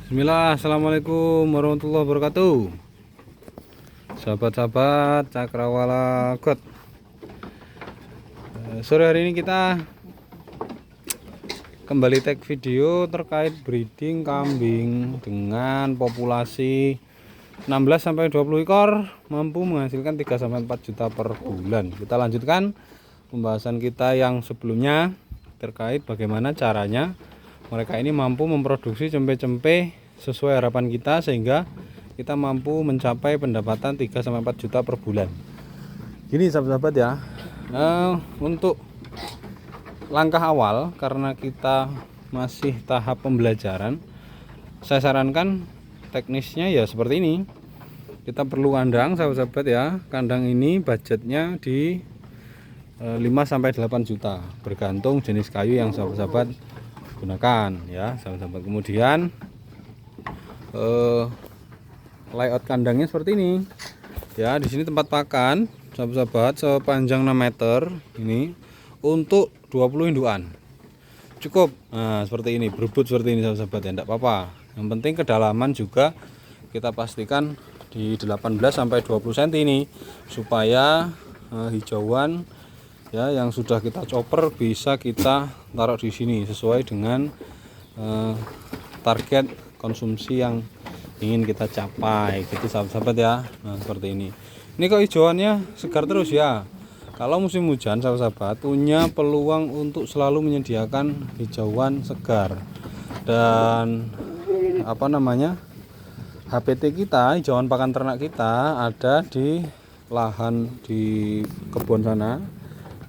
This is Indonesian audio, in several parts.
Bismillah, assalamualaikum warahmatullahi wabarakatuh. Sahabat-sahabat Cakrawala God. Sore hari ini kita kembali tag video terkait breeding kambing dengan populasi 16-20 ekor mampu menghasilkan 3-4 juta per bulan. Kita lanjutkan pembahasan kita yang sebelumnya terkait bagaimana caranya mereka ini mampu memproduksi cempe-cempe sesuai harapan kita sehingga kita mampu mencapai pendapatan 3-4 juta per bulan. Gini sahabat-sahabat ya, untuk langkah awal karena kita masih tahap pembelajaran, saya sarankan teknisnya ya seperti ini. Kita perlu kandang sahabat-sahabat ya. Kandang ini budgetnya di 5-8 juta bergantung jenis kayu yang sahabat-sahabat gunakan ya sahabat-sahabat. Kemudian layout kandangnya seperti ini ya. Di sini tempat pakan sahabat-sahabat sepanjang 6 meter ini untuk 20 indukan cukup. Nah seperti ini, berebut seperti ini sahabat-sahabat ya, enggak apa-apa. Yang penting kedalaman juga kita pastikan di 18-20 cm ini supaya hijauan ya yang sudah kita chopper bisa kita taruh di sini sesuai dengan target konsumsi yang ingin kita capai gitu sahabat-sahabat ya. Nah seperti ini kok hijauannya segar terus ya. Kalau musim hujan sahabat-sahabat punya peluang untuk selalu menyediakan hijauan segar dan HPT kita, hijauan pakan ternak kita ada di lahan di kebun sana.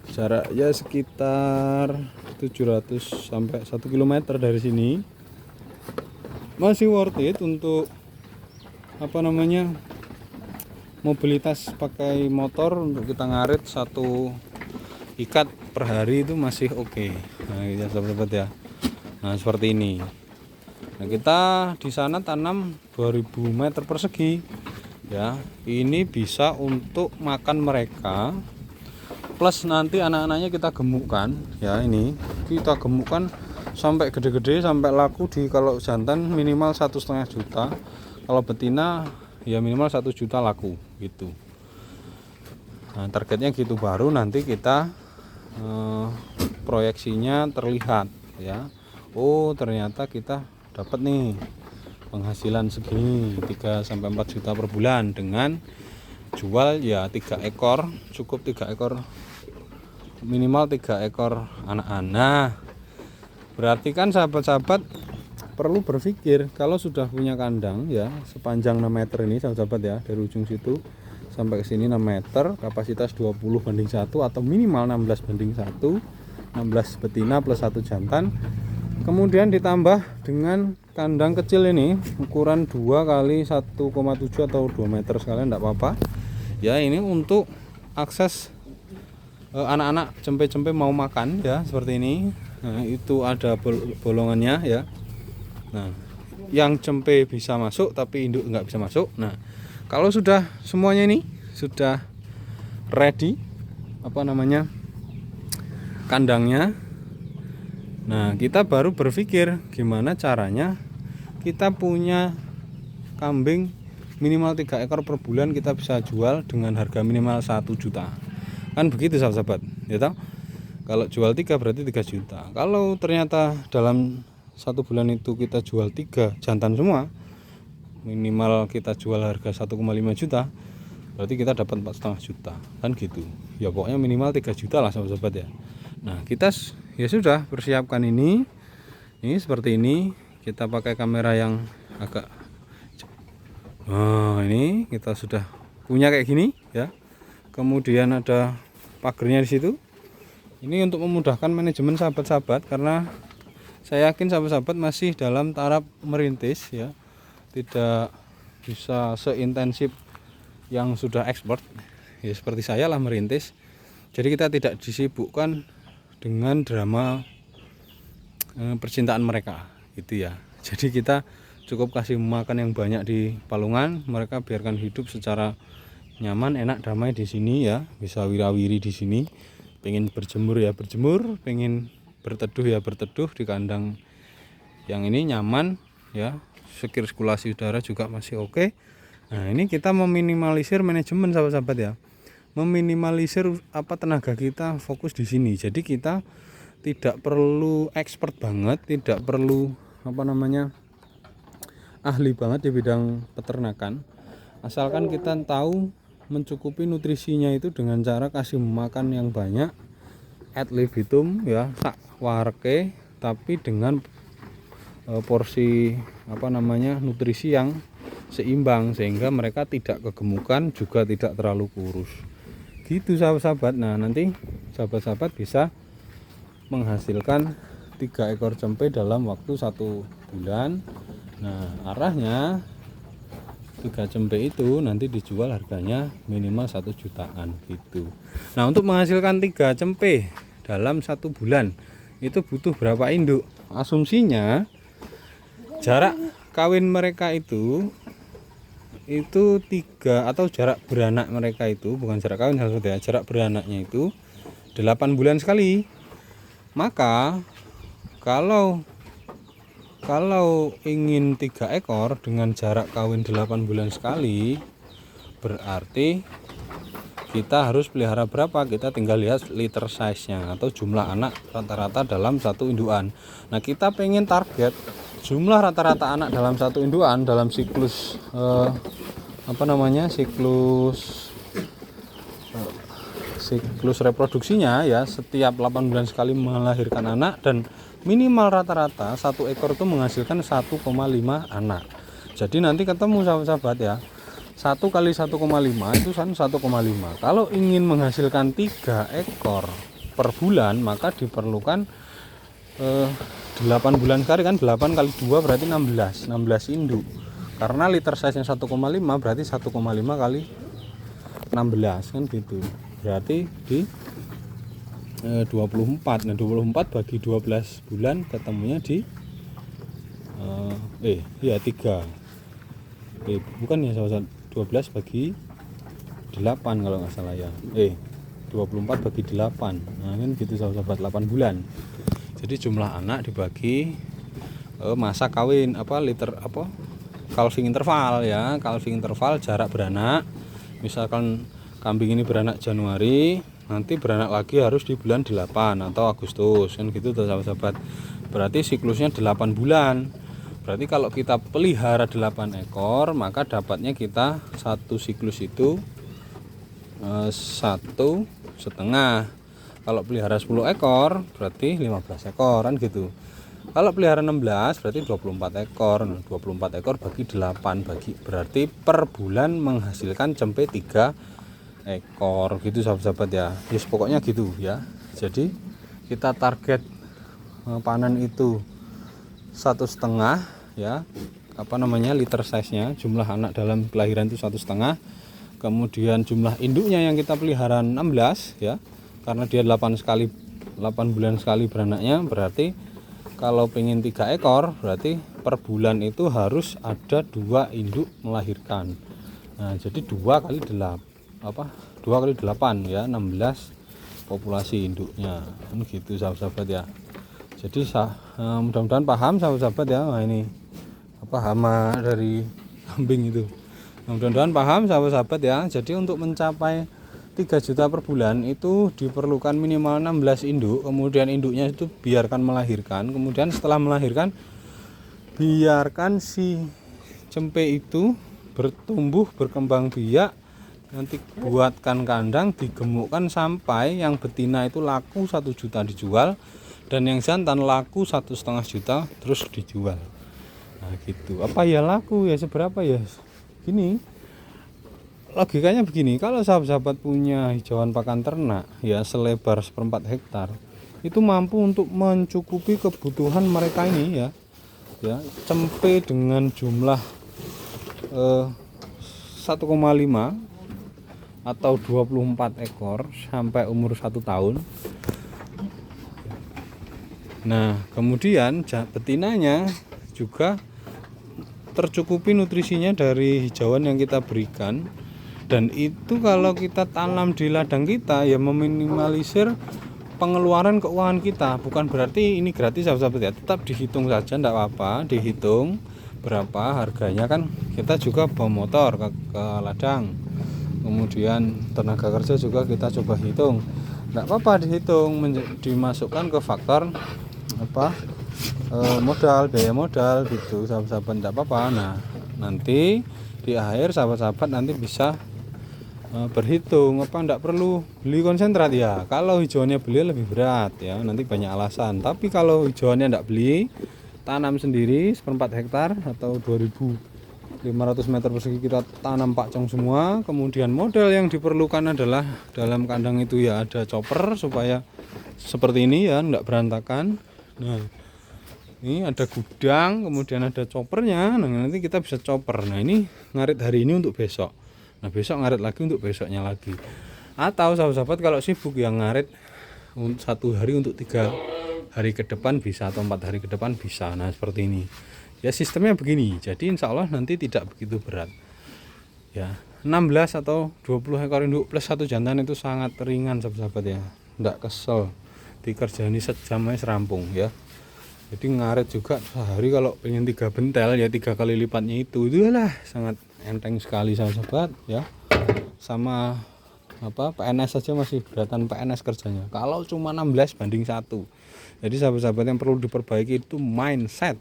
Jaraknya sekitar 700 sampai 1 km dari sini. Masih worth it untuk mobilitas pakai motor untuk kita ngarit satu ikat per hari itu masih oke. Nah ya sahabat-sahabat ya. Nah seperti ini. Nah kita di sana tanam 2000 meter persegi ya. Ini bisa untuk makan mereka plus nanti anak-anaknya kita gemukkan ya. Ini kita gemukkan sampai gede-gede sampai laku di, kalau jantan minimal 1,5 juta, kalau betina ya minimal 1 juta laku gitu. Nah targetnya gitu, baru nanti kita proyeksinya terlihat ya. Oh ternyata kita dapat nih penghasilan segini 3-4 juta per bulan dengan jual ya 3 ekor, cukup 3 ekor, minimal 3 ekor anak-anak. Berarti kan sahabat-sahabat perlu berpikir kalau sudah punya kandang ya sepanjang 6 meter ini sahabat-sahabat ya, dari ujung situ sampai ke sini 6 meter, kapasitas 20:1 atau minimal 16:1, 16 betina plus 1 jantan. Kemudian ditambah dengan kandang kecil ini ukuran 2 kali 1,7 atau 2 meter sekalian enggak apa-apa ya. Ini untuk akses anak-anak cempe-cempe mau makan ya seperti ini. Nah itu ada bolongannya ya. Nah yang cempe bisa masuk tapi induk nggak bisa masuk. Nah kalau sudah semuanya ini sudah ready kandangnya, nah kita baru berpikir gimana caranya kita punya kambing minimal 3 ekor per bulan kita bisa jual dengan harga minimal 1 juta. Kan begitu sahabat-sahabat ya toh? Kalau jual 3 berarti 3 juta. Kalau ternyata dalam 1 bulan itu kita jual 3 jantan semua, minimal kita jual harga 1,5 juta, berarti kita dapat 4,5 juta kan gitu ya. Pokoknya minimal 3 juta lah sahabat-sahabat ya. Nah kita ya sudah persiapkan ini seperti ini. Kita pakai kamera yang agak ini kita sudah punya kayak gini ya. Kemudian ada pagernya di situ. Ini untuk memudahkan manajemen sahabat-sahabat karena saya yakin sahabat-sahabat masih dalam taraf merintis ya, tidak bisa seintensif yang sudah expert ya, seperti saya lah merintis. Jadi kita tidak disibukkan dengan drama percintaan mereka gitu ya. Jadi kita cukup kasih makan yang banyak di palungan, mereka biarkan hidup secara nyaman, enak, damai di sini ya, bisa wirawiri di sini. Pengen berjemur ya berjemur, pengen berteduh ya berteduh di kandang yang ini nyaman ya, sirkulasi udara juga masih oke. Nah, ini kita meminimalisir manajemen sahabat-sahabat ya. Meminimalisir tenaga kita fokus di sini. Jadi kita tidak perlu expert banget, tidak perlu ahli banget di bidang peternakan. Asalkan kita tahu mencukupi nutrisinya itu dengan cara kasih makan yang banyak, ad libitum ya, sak warke, tapi dengan porsi nutrisi yang seimbang sehingga mereka tidak kegemukan juga tidak terlalu kurus. Gitu sahabat-sahabat. Nah, nanti sahabat-sahabat bisa menghasilkan 3 ekor cempe dalam waktu 1 bulan. Nah, arahnya 3 cempe itu nanti dijual harganya minimal 1 jutaan gitu. Nah, untuk menghasilkan 3 cempe dalam 1 bulan itu butuh berapa induk? Asumsinya jarak kawin mereka itu 3, atau jarak beranak mereka itu, bukan jarak kawin ya, jarak beranaknya itu 8 bulan sekali. Maka kalau ingin 3 ekor dengan jarak kawin 8 bulan sekali, berarti kita harus pelihara berapa? Kita tinggal lihat litter size-nya atau jumlah anak rata-rata dalam 1 indukan. Nah, kita pengen target jumlah rata-rata anak dalam 1 indukan dalam siklus siklus reproduksinya ya, setiap 8 bulan sekali melahirkan anak, dan minimal rata-rata 1 ekor itu menghasilkan 1,5 anak. Jadi nanti ketemu sahabat-sahabat ya, 1 kali 1,5 itu 1,5. Kalau ingin menghasilkan 3 ekor per bulan, maka diperlukan 8 bulan sekali kan, 8 kali 2 berarti 16 induk. Karena liter size nya 1,5 berarti 1,5 kali 16 kan gitu. Berarti di 24. Nah, 24 bagi 12 bulan ketemunya di 3. Bukan ya sahabat, 12 bagi 8 kalau nggak salah ya. 24 bagi 8. Nah, kan gitu sahabat, 8 bulan. Jadi jumlah anak dibagi masa kawin calving interval ya, calving interval jarak beranak. Misalkan kambing ini beranak Januari, nanti beranak lagi harus di bulan 8 atau Agustus kan gitu tuh sahabat-sahabat. Berarti siklusnya 8 bulan. Berarti kalau kita pelihara 8 ekor, maka dapatnya kita satu siklus itu 1,5. Kalau pelihara 10 ekor berarti 15 ekor kan gitu. Kalau pelihara 16 berarti 24 ekor. 24 ekor bagi 8 berarti per bulan menghasilkan cempe 3 ekor gitu sahabat-sahabat ya. Yes, pokoknya gitu ya. Jadi kita target panen itu 1,5 ya, liter size-nya, jumlah anak dalam kelahiran itu 1,5. Kemudian jumlah induknya yang kita pelihara 16 ya, karena dia 8 bulan sekali beranaknya. Berarti kalau pengen 3 ekor berarti per bulan itu harus ada 2 induk melahirkan. Nah, jadi 2 kali 8 ya, 16 populasi induknya kan gitu sahabat-sahabat ya. Jadi mudah-mudahan paham sahabat-sahabat ya. Nah, ini hama dari kambing itu. Mudah-mudahan paham sahabat-sahabat ya. Jadi untuk mencapai 3 juta per bulan itu diperlukan minimal 16 induk. Kemudian induknya itu biarkan melahirkan. Kemudian setelah melahirkan biarkan si cempe itu bertumbuh, berkembang biak. Nanti buatkan kandang, digemukkan sampai yang betina itu laku 1 juta dijual, dan yang jantan laku 1,5 juta terus dijual. Nah gitu. Apa ya laku ya seberapa ya? Gini, logikanya begini, kalau sahabat-sahabat punya hijauan pakan ternak ya selebar 1/4 hektar, itu mampu untuk mencukupi kebutuhan mereka ini ya. Cempe dengan jumlah 1,5 atau 24 ekor sampai umur 1 tahun. Nah, kemudian betinanya juga tercukupi nutrisinya dari hijauan yang kita berikan. Dan itu kalau kita tanam di ladang kita ya meminimalisir pengeluaran keuangan kita. Bukan berarti ini gratis sahabat-sahabat ya, tetap dihitung saja, enggak apa-apa, dihitung berapa harganya, kan kita juga bawa motor ke ladang, kemudian tenaga kerja juga kita coba hitung. Enggak apa-apa dihitung, dimasukkan ke faktor modal, biaya modal gitu sahabat-sahabat, enggak apa-apa. Nah nanti di akhir sahabat-sahabat nanti bisa berhitung enggak perlu beli konsentrat ya. Kalau hijauannya beli lebih berat ya, nanti banyak alasan. Tapi kalau hijauannya enggak beli, tanam sendiri 1/4 hektar atau 2.500 meter persegi kita tanam pakcong semua. Kemudian modal yang diperlukan adalah dalam kandang itu ya ada chopper supaya seperti ini ya, enggak berantakan. Nah ini ada gudang, kemudian ada choppernya. Nah nanti kita bisa chopper. Nah ini ngarit hari ini untuk besok. Nah besok ngarit lagi untuk besoknya lagi. Atau sahabat-sahabat kalau sibuk yang ngarit 1 hari untuk 3 hari ke depan bisa, atau 4 hari ke depan bisa. Nah seperti ini ya, sistemnya begini. Jadi insya Allah nanti tidak begitu berat ya. 16 atau 20 ekor induk plus 1 jantan itu sangat ringan sahabat-sahabat ya, enggak kesel, dikerjani sejam aja rampung ya. Jadi ngarit juga sehari kalau pengen 3 bentel ya 3 kali lipatnya itulah sangat enteng sekali sahabat ya. Sama PNS saja masih beratan PNS kerjanya, kalau cuma 16 banding 1. Jadi sahabat-sahabat yang perlu diperbaiki itu mindset.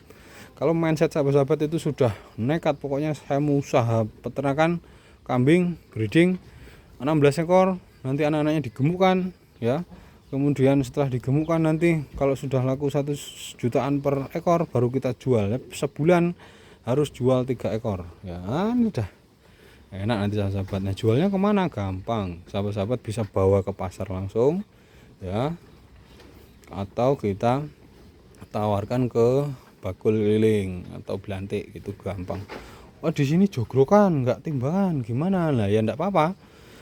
Kalau mindset sahabat-sahabat itu sudah nekat, pokoknya saya mau usaha peternakan kambing breeding 16 ekor, nanti anak-anaknya digemukkan ya. Kemudian setelah digemukkan nanti kalau sudah laku 1 jutaan per ekor baru kita jual ya. Sebulan harus jual 3 ekor ya. Ini udah enak nanti sahabat. Nah jualnya kemana? Gampang, sahabat-sahabat bisa bawa ke pasar langsung ya, atau kita tawarkan ke bakul keliling atau belantik gitu, gampang. Oh di sini jogrokan nggak timbangan gimana? Lah ya enggak apa-apa,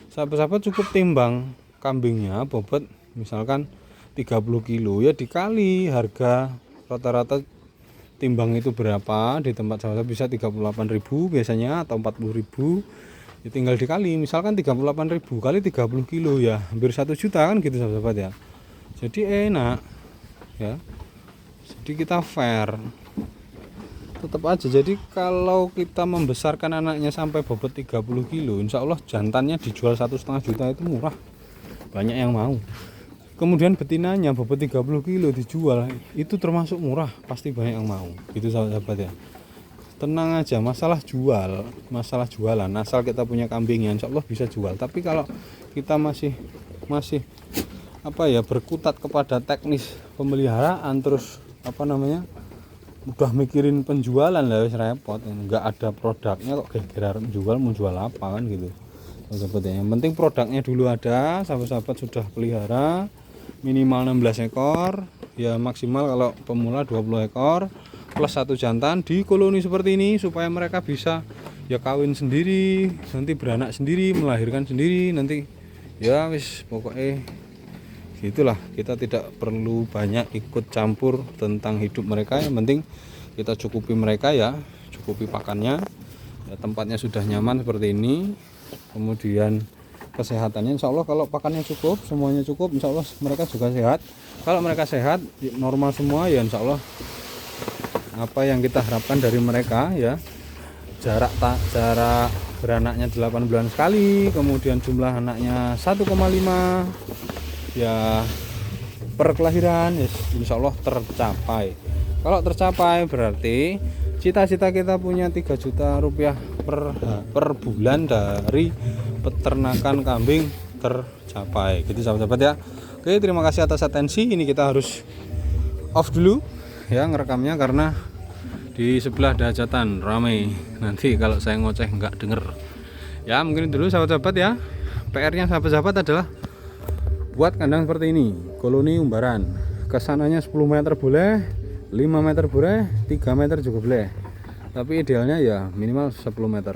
sahabat-sahabat cukup timbang kambingnya bobot misalkan 30 kilo ya, dikali harga rata-rata timbang itu berapa di tempat sahabat bisa 38.000 biasanya atau 40.000 ya, tinggal dikali misalkan 38.000 kali 30 kilo ya hampir 1 juta kan gitu sahabat ya. Jadi enak ya, jadi kita fair tetap aja. Jadi kalau kita membesarkan anaknya sampai bobot 30 kilo insya Allah jantannya dijual 1,5 juta itu murah, banyak yang mau. Kemudian betinanya bobot 30 kilo dijual itu termasuk murah, pasti banyak yang mau gitu sahabat-sahabat ya. Tenang aja, masalah jualan asal kita punya kambingnya insya Allah bisa jual. Tapi kalau kita masih berkutat kepada teknis pemeliharaan, terus udah mikirin penjualan lah wis repot, nggak ada produknya kok geger menjual, mau jual apa kan gitu sahabat ya. Yang penting produknya dulu ada, sahabat-sahabat sudah pelihara minimal 16 ekor ya, maksimal kalau pemula 20 ekor plus 1 jantan di koloni seperti ini supaya mereka bisa ya kawin sendiri, nanti beranak sendiri, melahirkan sendiri nanti ya wis pokoknya gitulah. Kita tidak perlu banyak ikut campur tentang hidup mereka, yang penting kita cukupi mereka ya, cukupi pakannya ya, tempatnya sudah nyaman seperti ini, kemudian kesehatannya insya Allah kalau pakannya cukup, semuanya cukup, insya Allah mereka juga sehat. Kalau mereka sehat normal semua ya insya Allah apa yang kita harapkan dari mereka ya, jarak beranaknya 8 bulan sekali, kemudian jumlah anaknya 1,5 ya per kelahiran ya, insya Allah tercapai. Kalau tercapai berarti cita-cita kita punya 3 juta rupiah per bulan dari peternakan kambing tercapai gitu sahabat-sahabat ya. Oke, terima kasih atas atensi. Ini kita harus off dulu ya ngerekamnya karena di sebelah ada hajatan ramai, nanti kalau saya ngoceh nggak denger ya. Mungkin dulu sahabat-sahabat ya, PR-nya sahabat-sahabat adalah buat kandang seperti ini, koloni umbaran, kesananya 10 meter boleh, 5 meter boleh, 3 meter juga boleh, tapi idealnya ya minimal 10 meter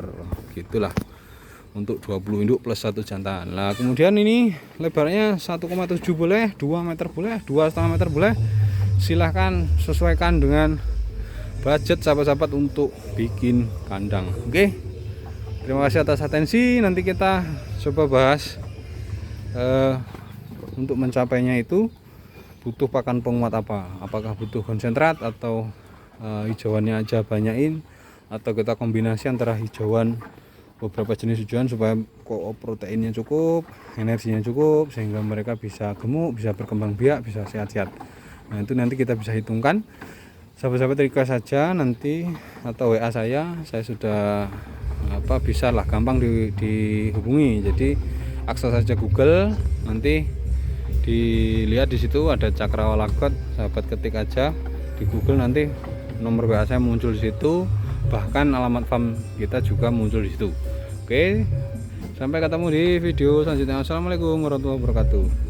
gitulah untuk 20 induk plus 1 jantan. Nah kemudian ini lebarnya 1,7 boleh, 2 meter boleh, 2,5 meter boleh, silahkan sesuaikan dengan budget sahabat-sahabat untuk bikin kandang. Oke, terima kasih atas atensi. Nanti kita coba bahas untuk mencapainya itu butuh pakan penguat apa, apakah butuh konsentrat atau hijauannya aja banyain, atau kita kombinasi antara hijauan beberapa jenis hijauan supaya proteinnya cukup, energinya cukup, sehingga mereka bisa gemuk, bisa berkembang biak, bisa sehat-sehat. Nah itu nanti kita bisa hitungkan. Sahabat-sahabat request saja nanti atau WA saya sudah bisa lah gampang dihubungi. Jadi akses saja Google, nanti dilihat di situ ada Cakrawala God, sahabat ketik aja di Google, nanti nomor WA saya muncul di situ, bahkan alamat farm kita juga muncul di situ. Oke, sampai ketemu di video selanjutnya. Assalamualaikum warahmatullahi wabarakatuh.